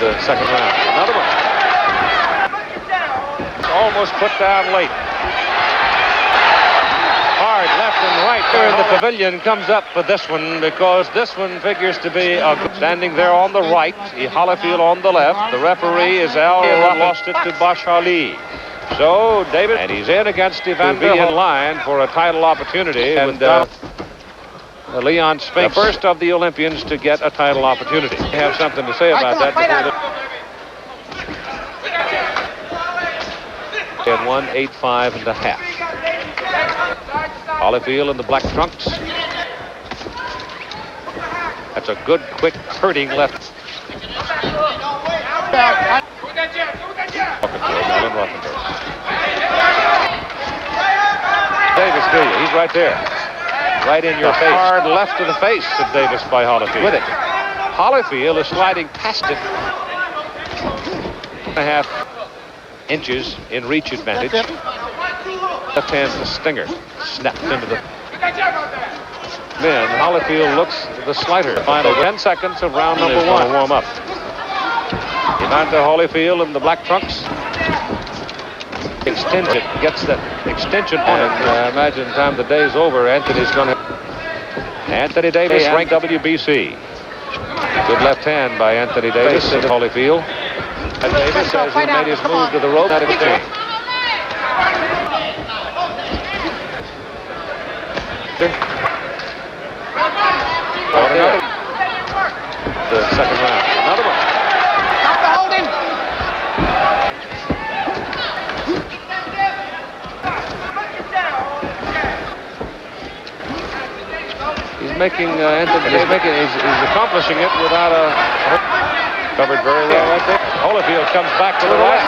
the second round. Another one. Almost put down late. Hard left and right there in the pavilion comes up for this one because this one figures to be standing there on the right. Holyfield on the left. The referee is Al Ruffin. Lost it to Bosh Ali. So Davis, and he's in against Evander in line for a title opportunity. And Leon Spinks, the first of the Olympians to get a title opportunity. I have something to say about that. At 1:85.5. Holyfield in the black trunks. That's a good, quick, hurting left. Davis to you. He's right there. Right in your face. Hard left to the face of Davis by Holyfield. With it. Holyfield is sliding past it. 1.5 inches in reach advantage. Left hand the stinger. Snapped into the... Then Holyfield looks the slider. Final 10 seconds of round number 1. Warm up. Evander Holyfield in the black trunks. Extension. Gets that extension on it. I imagine time the day's over, Anthony Davis ranked WBC. Good left hand by Anthony Davis and Holyfield. And Davis, as he made his move to the rope, that exchange. The second round. Another one. Stop the holding. He's making he's accomplishing it without a covered very well right there. Holyfield comes back to the right.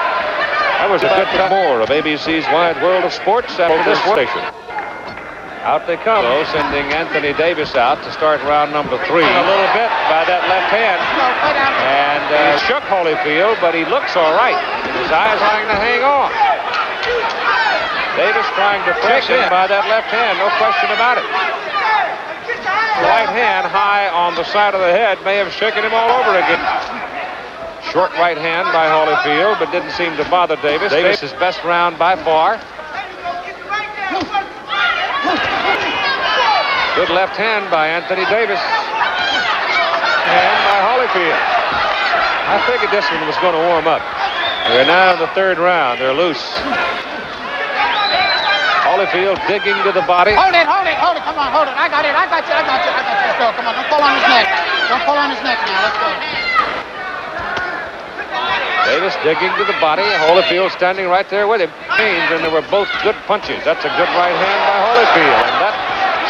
That was a good more of ABC's Wide World of Sports after this station. Out they come, sending Anthony Davis out to start round number 3. A little bit by that left hand. And shook Holyfield, but he looks all right. His eyes trying to hang on. Davis trying to press him by that left hand, no question about it. Right hand high on the side of the head may have shaken him all over again. Short right hand by Holyfield, but didn't seem to bother Davis. Davis's best round by far. Good left hand by Anthony Davis. And by Holyfield. I figured this one was going to warm up. They're now in the third round. They're loose. Holyfield digging to the body. Hold it. Come on, hold it. I got you. Let's go. Come on, don't pull on his neck. Don't pull on his neck now. Let's go. Davis digging to the body. Holyfield standing right there with him. And they were both good punches. That's a good right hand by Holyfield. And that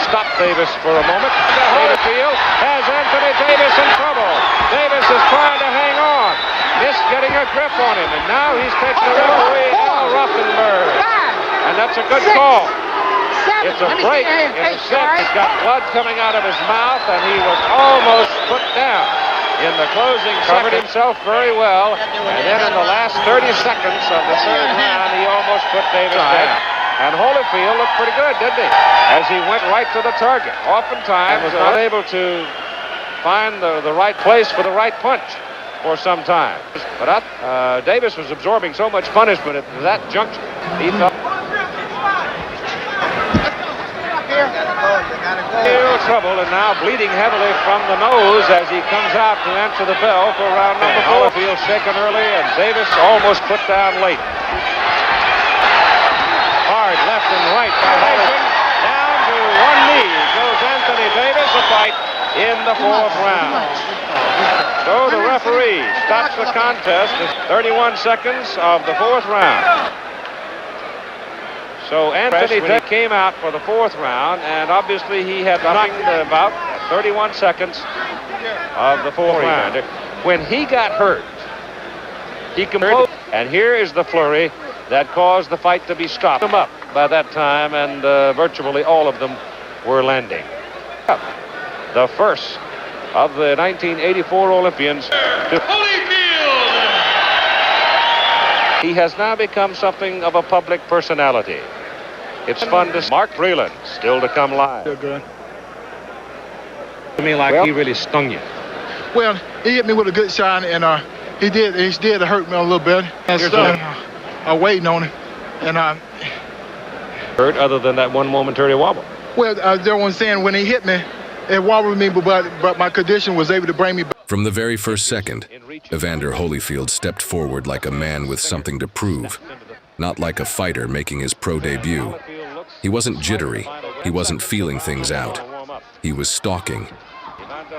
stopped Davis for a moment. Holyfield has Anthony Davis in trouble. Davis is trying to hang on. Missed getting a grip on him. And now he's taking the referee, Al Ruffenberg. And that's a good call. It's a break in the sixth. He's got blood coming out of his mouth, and he was almost put down. In the closing, covered himself very well. And then in the last 30 seconds of the third round, he almost put Davis down. And Holyfield looked pretty good, didn't he? As he went right to the target. Oftentimes was not able to find the right place for the right punch for some time. But Davis was absorbing so much punishment at that juncture. He felt trouble, and now bleeding heavily from the nose as he comes out to answer the bell for round number 4. Holyfield shaken early, and Davis almost put down late. Hard left and right by Holyfield. Down to one knee goes Anthony Davis. A fight in the 4th round. So the referee stops the contest at 31 seconds of the 4th round. So Anthony came out for the 4th round, and obviously he had nothing about 31 seconds of the 4th round. When he got hurt, he composed, and here is the flurry that caused the fight to be stopped. Them up by that time, and virtually all of them were landing. The first of the 1984 Olympians to Holyfield. He has now become something of a public personality. It's fun to see Mark Breland still to come live. Feel good. To me, like he really stung you. Well, he hit me with a good shot, and He did hurt me a little bit. And I'm waiting on him. And hurt other than that one momentary wobble? well, there was saying when he hit me, it wobbled me, but my condition was able to bring me back. From the very first second, Evander Holyfield stepped forward like a man with something to prove, not like a fighter making his pro debut. He wasn't jittery. He wasn't feeling things out. He was stalking.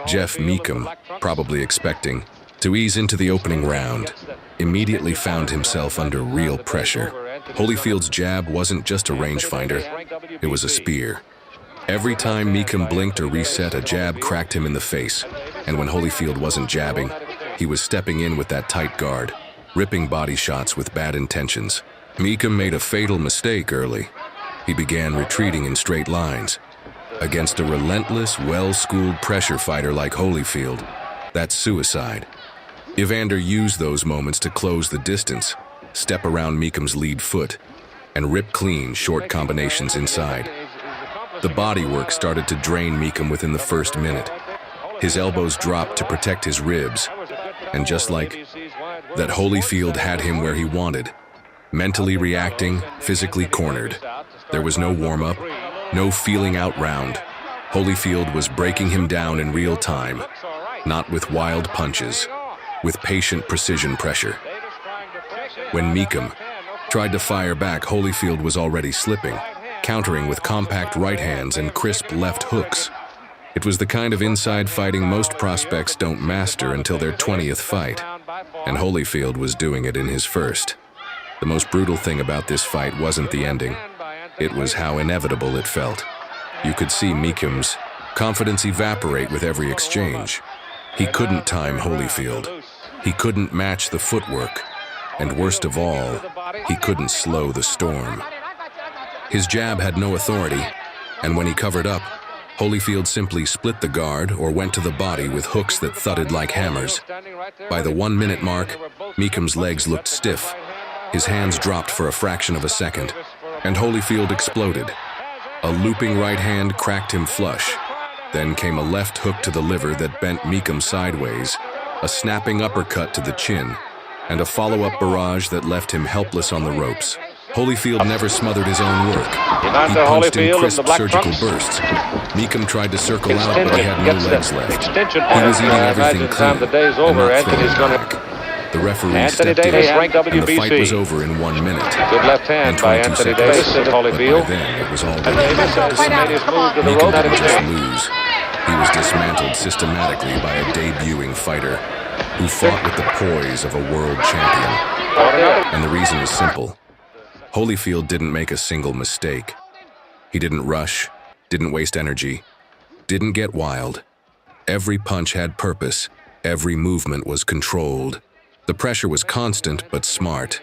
Jeff Meachem, probably expecting to ease into the opening round, immediately found himself under real pressure. Holyfield's jab wasn't just a rangefinder, it was a spear. Every time Meachem blinked or reset, a jab cracked him in the face. And when Holyfield wasn't jabbing, he was stepping in with that tight guard, ripping body shots with bad intentions. Meachem made a fatal mistake early. He began retreating in straight lines. Against a relentless, well-schooled pressure fighter like Holyfield, that's suicide. Evander used those moments to close the distance, step around Meachem's lead foot, and rip clean short combinations inside. The bodywork started to drain Meachem within the first minute. His elbows dropped to protect his ribs, and just like that, Holyfield had him where he wanted. Mentally reacting, physically cornered. There was no warm-up, no feeling out round. Holyfield was breaking him down in real time, not with wild punches, with patient precision pressure. When Meachem tried to fire back, Holyfield was already slipping, countering with compact right hands and crisp left hooks. It was the kind of inside fighting most prospects don't master until their 20th fight, and Holyfield was doing it in his first. The most brutal thing about this fight wasn't the ending. It was how inevitable it felt. You could see Meachem's confidence evaporate with every exchange. He couldn't time Holyfield. He couldn't match the footwork. And worst of all, he couldn't slow the storm. His jab had no authority, and when he covered up, Holyfield simply split the guard or went to the body with hooks that thudded like hammers. By the 1 minute mark, Meachem's legs looked stiff. His hands dropped for a fraction of a second, and Holyfield exploded. A looping right hand cracked him flush. Then came a left hook to the liver that bent Meachem sideways, a snapping uppercut to the chin, and a follow-up barrage that left him helpless on the ropes. Holyfield never smothered his own work. He punched in crisp surgical bursts. Meachem tried to circle out, but he had no legs left. He was eating everything clean, and not throwing back. The referee stepped in, and the fight was over in 1 minute. Good left hand by Anthony Davis and Holyfield. But by then, it was already Davis has made his move to the Meachem rope. didn't just lose. He was dismantled systematically by a debuting fighter who fought with the poise of a world champion. And the reason is simple. Holyfield didn't make a single mistake. He didn't rush, didn't waste energy, didn't get wild. Every punch had purpose. Every movement was controlled. The pressure was constant but smart.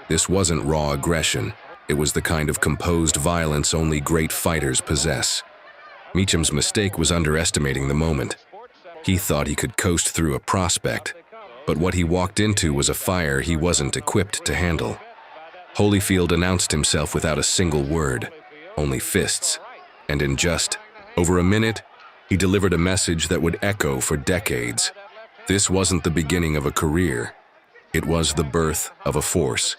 This wasn't raw aggression. It was the kind of composed violence only great fighters possess. Meachem's mistake was underestimating the moment. He thought he could coast through a prospect, but what he walked into was a fire he wasn't equipped to handle. Holyfield announced himself without a single word, only fists, and in just over a minute, he delivered a message that would echo for decades. This wasn't the beginning of a career. It was the birth of a force.